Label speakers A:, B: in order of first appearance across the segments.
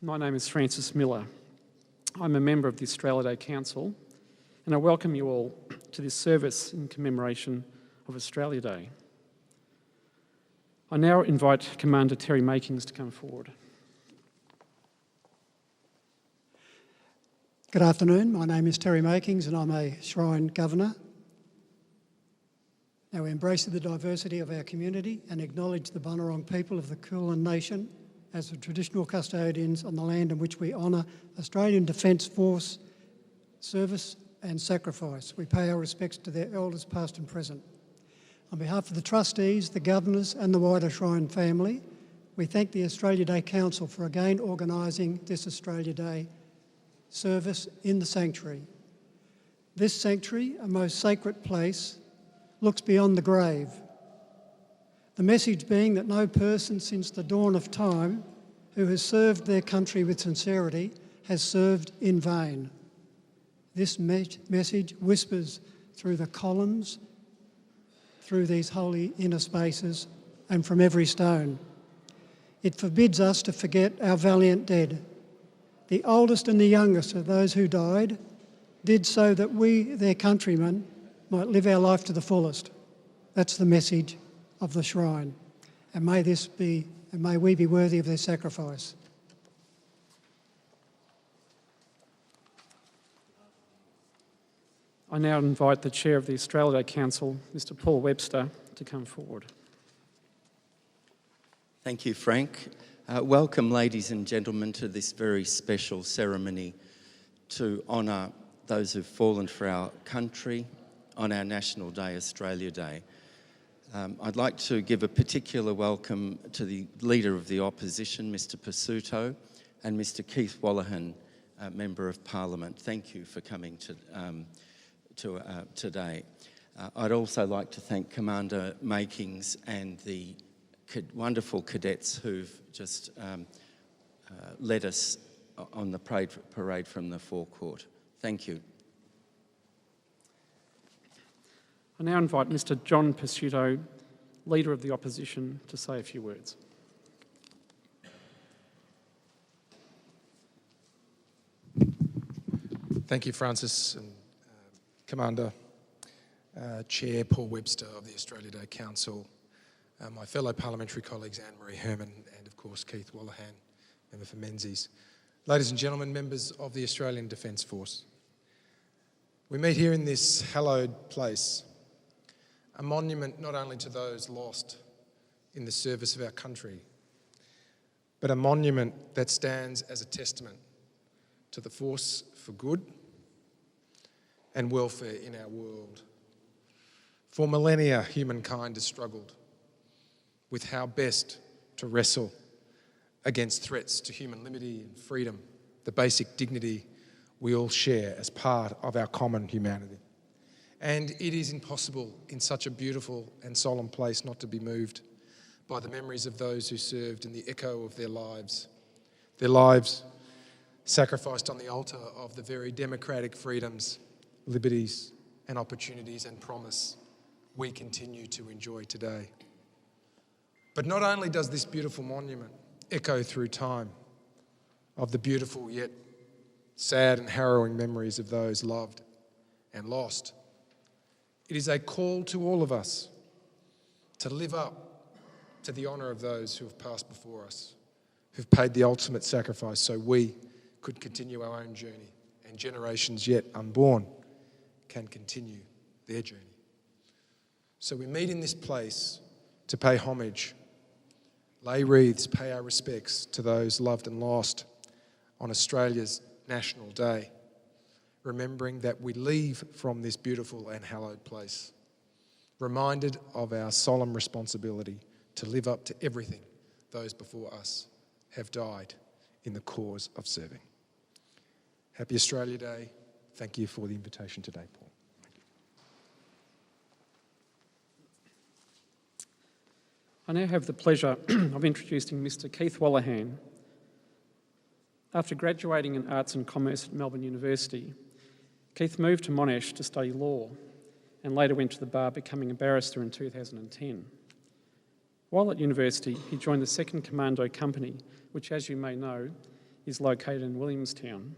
A: My name is Francis Miller. I'm a member of the Australia Day Council, and I welcome you all to this service in commemoration of Australia Day. I now invite Commander Terry Makings to come forward.
B: Good afternoon, my name is Terry Makings and I'm a Shrine Governor. Now we embrace the diversity of our community and acknowledge the Bunurong people of the Kulin Nation as the traditional custodians on the land in which we honour Australian Defence Force service and sacrifice. We pay our respects to their elders past and present. On behalf of the trustees, the governors and the wider Shrine family, we thank the Australia Day Council for again organising this Australia Day service in the sanctuary. This sanctuary, a most sacred place, looks beyond the grave. The message being that no person since the dawn of time who has served their country with sincerity has served in vain. This message whispers through the columns, through these holy inner spaces, and from every stone. It forbids us to forget our valiant dead. The oldest and the youngest of those who died did so that we, their countrymen, might live our life to the fullest. That's the message of the Shrine. And may we be worthy of their sacrifice.
A: I now invite the Chair of the Australia Day Council, Mr. Paul Webster, to come forward.
C: Thank you, Frank. Welcome, ladies and gentlemen, to this very special ceremony to honour those who've fallen for our country on our National Day, Australia Day. I'd like to give a particular welcome to the Leader of the Opposition, Mr Pasuto, and Mr Keith Wallahan, Member of Parliament. Thank you for coming today. I'd also like to thank Commander Makings and the wonderful cadets who've just led us on the parade from the forecourt. Thank you.
A: I now invite Mr. John Pasuto, Leader of the Opposition, to say a few words.
D: Thank you, Francis and Commander, Chair Paul Webster of the Australia Day Council, my fellow parliamentary colleagues Anne-Marie Herman and, of course, Keith Wallahan, member for Menzies. Ladies and gentlemen, members of the Australian Defence Force. We meet here in this hallowed place, a monument not only to those lost in the service of our country, but a monument that stands as a testament to the force for good and welfare in our world. For millennia, humankind has struggled with how best to wrestle against threats to human liberty and freedom, the basic dignity we all share as part of our common humanity. And it is impossible in such a beautiful and solemn place not to be moved by the memories of those who served and the echo of their lives sacrificed on the altar of the very democratic freedoms, liberties and opportunities and promise we continue to enjoy today. But not only does this beautiful monument echo through time of the beautiful yet sad and harrowing memories of those loved and lost, it is a call to all of us to live up to the honour of those who have passed before us, who've paid the ultimate sacrifice so we could continue our own journey and generations yet unborn can continue their journey. So we meet in this place to pay homage, lay wreaths, pay our respects to those loved and lost on Australia's National Day, remembering that we leave from this beautiful and hallowed place, reminded of our solemn responsibility to live up to everything those before us have died in the cause of serving. Happy Australia Day. Thank you for the invitation today, Paul.
A: I now have the pleasure of introducing Mr. Keith Wallahan. After graduating in Arts and Commerce at Melbourne University, Keith moved to Monash to study law and later went to the bar, becoming a barrister in 2010. While at university, he joined the 2nd Commando Company, which, as you may know, is located in Williamstown.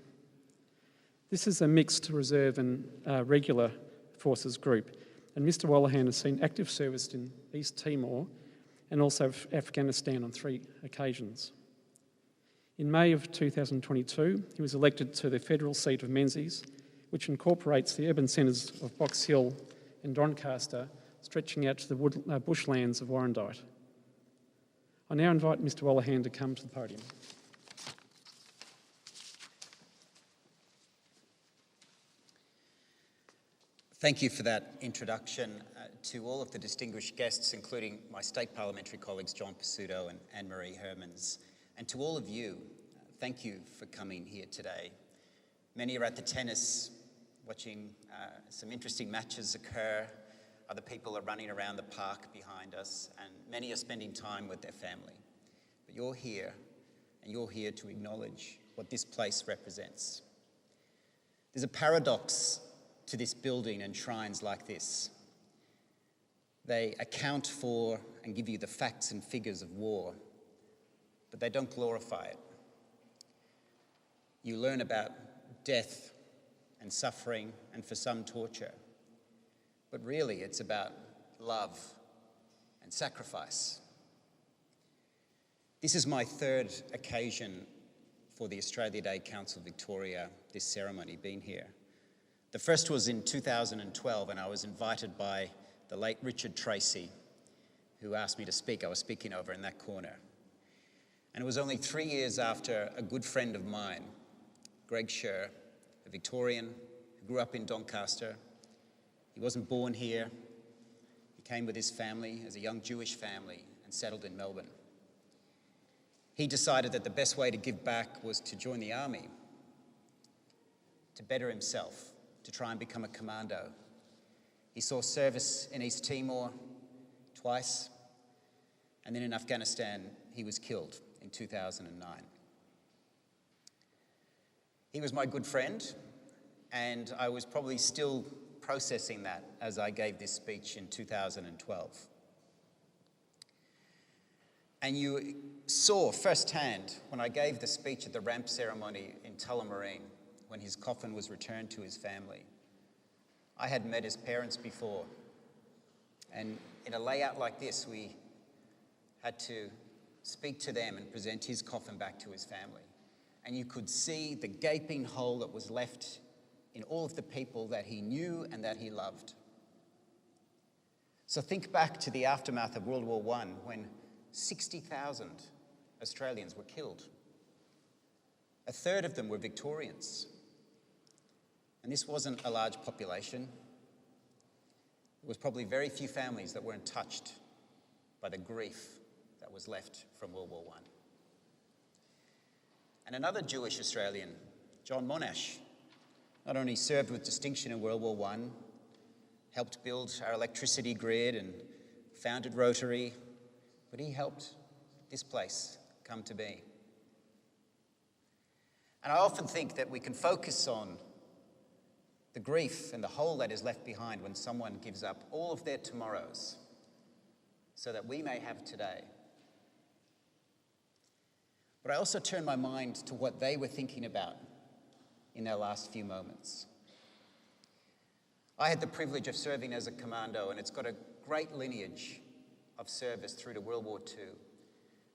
A: This is a mixed reserve and regular forces group, and Mr Wallahan has seen active service in East Timor and also Afghanistan on 3 occasions. In May of 2022, he was elected to the federal seat of Menzies, which incorporates the urban centres of Box Hill and Doncaster, stretching out to the bushlands of Warrandyte. I now invite Mr Wallahan to come to the podium.
E: Thank you for that introduction to all of the distinguished guests, including my state parliamentary colleagues John Pizzuto and Anne-Marie Hermans, and to all of you, thank you for coming here today. Many are at the tennis watching some interesting matches occur. Other people are running around the park behind us, and many are spending time with their family. But you're here, and you're here to acknowledge what this place represents. There's a paradox to this building and shrines like this. They account for and give you the facts and figures of war, but they don't glorify it. You learn about death and suffering and for some torture, but really it's about love and sacrifice. This is my 3rd occasion for the Australia Day Council Victoria, this ceremony, being here. The first was in 2012, and I was invited by the late Richard Tracy, who asked me to speak. I was speaking over in that corner. And it was only 3 years after a good friend of mine, Greg Scher, a Victorian who grew up in Doncaster. He wasn't born here. He came with his family as a young Jewish family and settled in Melbourne. He decided that the best way to give back was to join the army, to better himself, to try and become a commando. He saw service in East Timor twice, and then in Afghanistan he was killed in 2009. He was my good friend, and I was probably still processing that as I gave this speech in 2012. And you saw firsthand when I gave the speech at the ramp ceremony in Tullamarine, when his coffin was returned to his family. I had met his parents before, and in a layout like this, we had to speak to them and present his coffin back to his family. And you could see the gaping hole that was left in all of the people that he knew and that he loved. So think back to the aftermath of World War I, when 60,000 Australians were killed. A third of them were Victorians. And this wasn't a large population. There was probably very few families that weren't touched by the grief that was left from World War I. And another Jewish Australian, John Monash, not only served with distinction in World War I, helped build our electricity grid and founded Rotary, but he helped this place come to be. And I often think that we can focus on the grief and the hole that is left behind when someone gives up all of their tomorrows so that we may have today. But I also turn my mind to what they were thinking about in their last few moments. I had the privilege of serving as a commando, and it's got a great lineage of service through to World War II.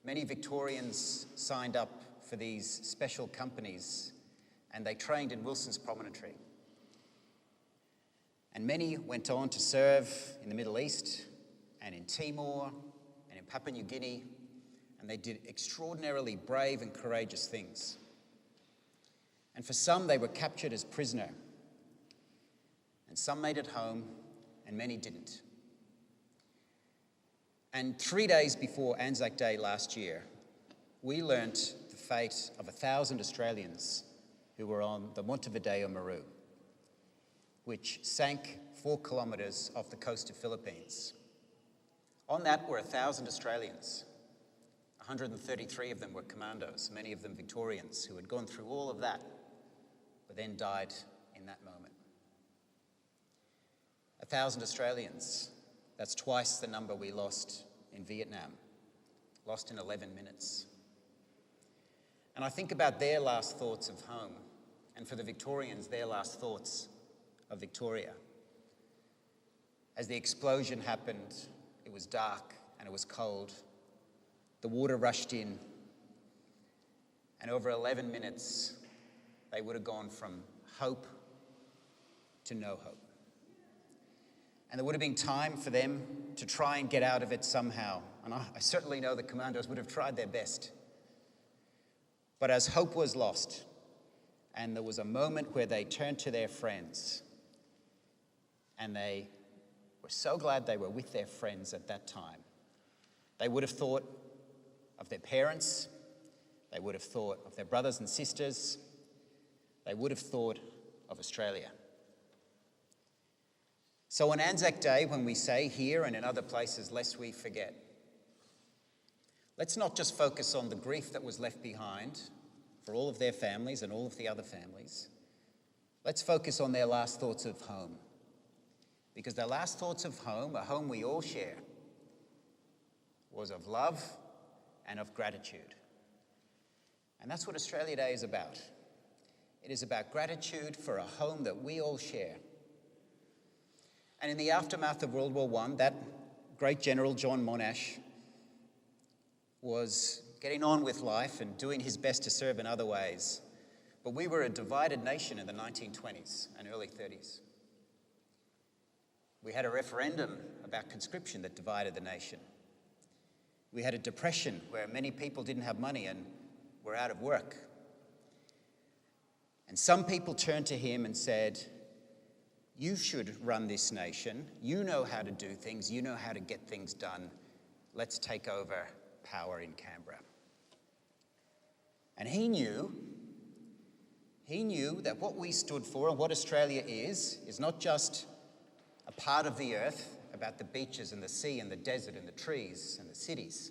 E: Many Victorians signed up for these special companies, and they trained in Wilson's Promontory. And many went on to serve in the Middle East and in Timor and in Papua New Guinea, and they did extraordinarily brave and courageous things. And for some, they were captured as prisoner, and some made it home, and many didn't. And 3 days before Anzac Day last year, we learnt the fate of 1,000 Australians who were on the Montevideo Maru, which sank 4 kilometres off the coast of Philippines. On that were 1,000 Australians. 133 of them were commandos, many of them Victorians, who had gone through all of that, but then died in that moment. 1,000 Australians, that's twice the number we lost in Vietnam, lost in 11 minutes. And I think about their last thoughts of home, and for the Victorians, their last thoughts of Victoria. As the explosion happened, it was dark and it was cold. The water rushed in, and over 11 minutes, they would have gone from hope to no hope. And there would have been time for them to try and get out of it somehow. And I certainly know the commandos would have tried their best. But as hope was lost, and there was a moment where they turned to their friends, and they were so glad they were with their friends at that time. They would have thought of their parents, they would have thought of their brothers and sisters, they would have thought of Australia. So on Anzac Day, when we say here and in other places, lest we forget, let's not just focus on the grief that was left behind for all of their families and all of the other families. Let's focus on their last thoughts of home. Because their last thoughts of home, a home we all share, was of love and of gratitude. And that's what Australia Day is about. It is about gratitude for a home that we all share. And in the aftermath of World War I, that great General John Monash was getting on with life and doing his best to serve in other ways. But we were a divided nation in the 1920s and early 30s. We had a referendum about conscription that divided the nation. We had a depression where many people didn't have money and were out of work. And some people turned to him and said, "You should run this nation. You know how to do things. You know how to get things done. Let's take over power in Canberra." And he knew that what we stood for and what Australia is not just a part of the earth about the beaches and the sea and the desert and the trees and the cities.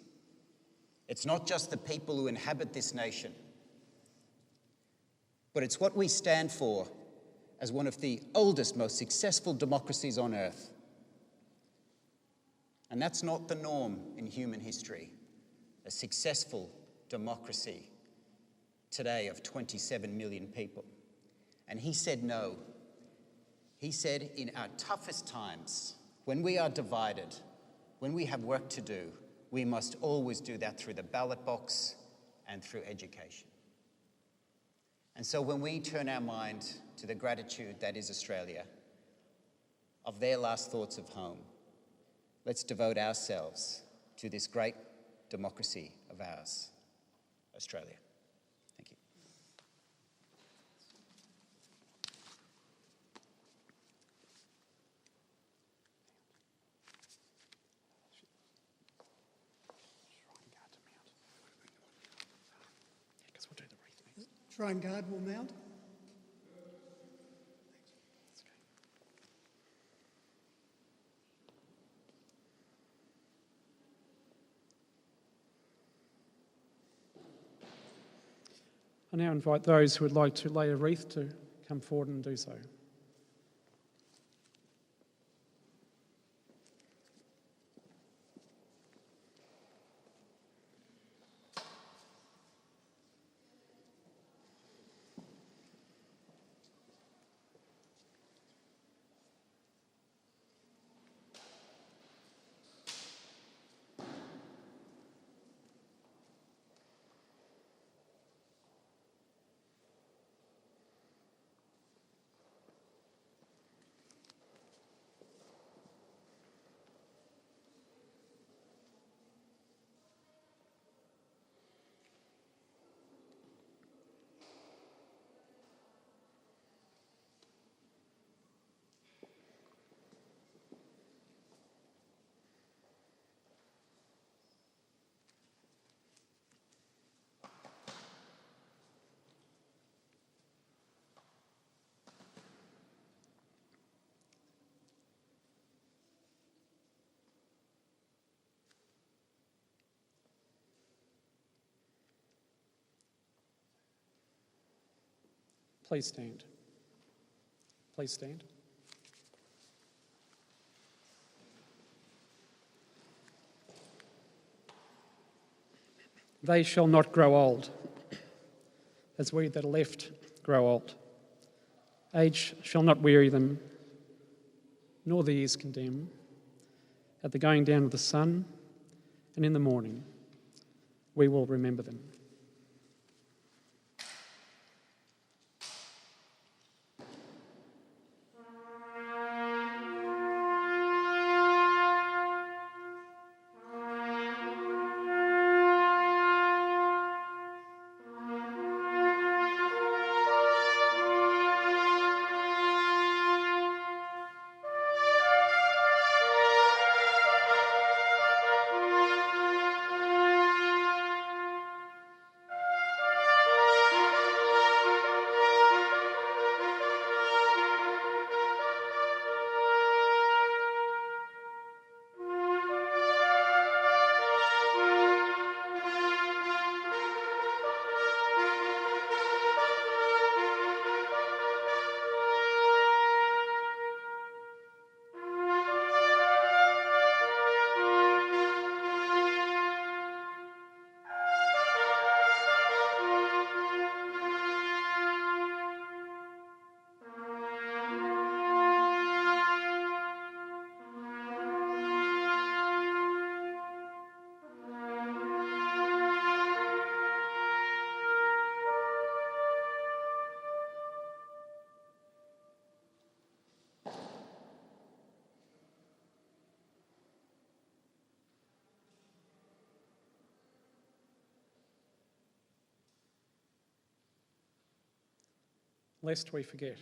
E: It's not just the people who inhabit this nation, but it's what we stand for as one of the oldest, most successful democracies on earth. And that's not the norm in human history, a successful democracy today of 27 million people. And he said no. He said, in our toughest times, when we are divided, when we have work to do, we must always do that through the ballot box and through education. And so when we turn our mind to the gratitude that is Australia, of their last thoughts of home, let's devote ourselves to this great democracy of ours, Australia. Thank you.
B: Shrine Guard will mount.
A: I now invite those who would like to lay a wreath to come forward and do so. Please stand. Please stand. They shall not grow old. as we that are left grow old. Age shall not weary them, nor the years condemn. At the going down of the sun and in the morning, we will remember them. Lest we forget.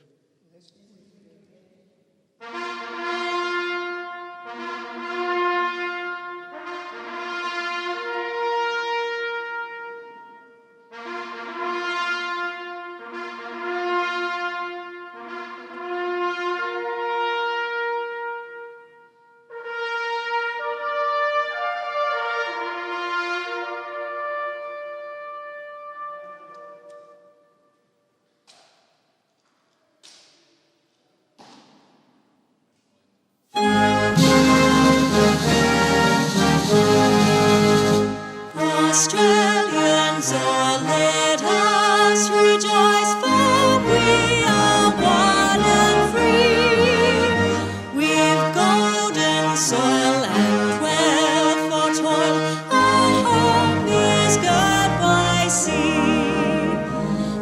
F: Australians, oh, let us rejoice, for we are one and free. We've golden soil and wealth for toil, our home is girt by sea.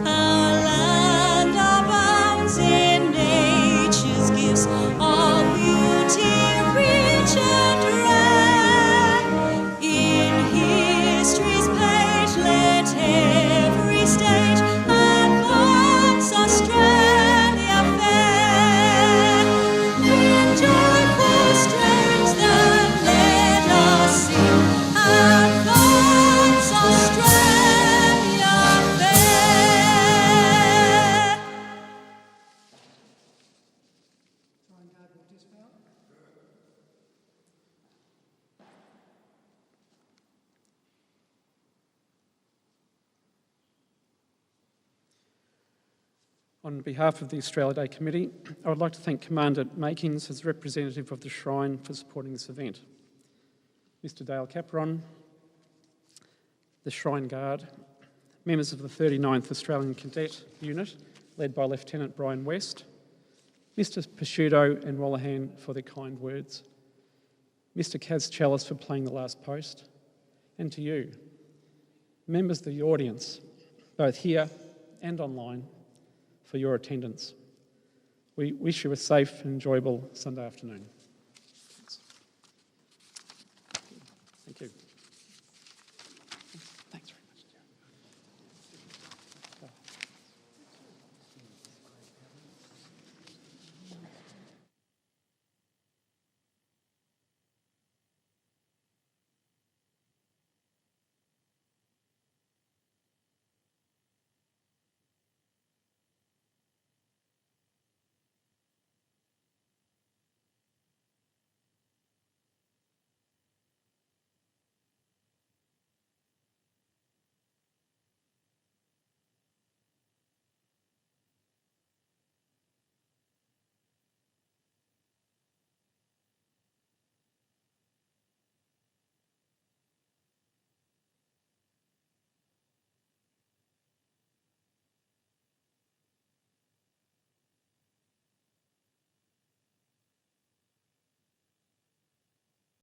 F: Our land abounds in nature's gifts, all beauty rich and rare. In history's page let every stage advance Australia fair. In joyful strains then let us sing, advance Australia fair.
A: On behalf of the Australia Day Committee, I would like to thank Commander Makins as representative of the Shrine for supporting this event. Mr Dale Capron, the Shrine Guard, members of the 39th Australian Cadet Unit, led by Lieutenant Brian West, Mr Picciuto and Wallahan for their kind words, Mr Kaz Challis for playing the last post, and to you, members of the audience, both here and online, for your attendance. We wish you a safe and enjoyable Sunday afternoon.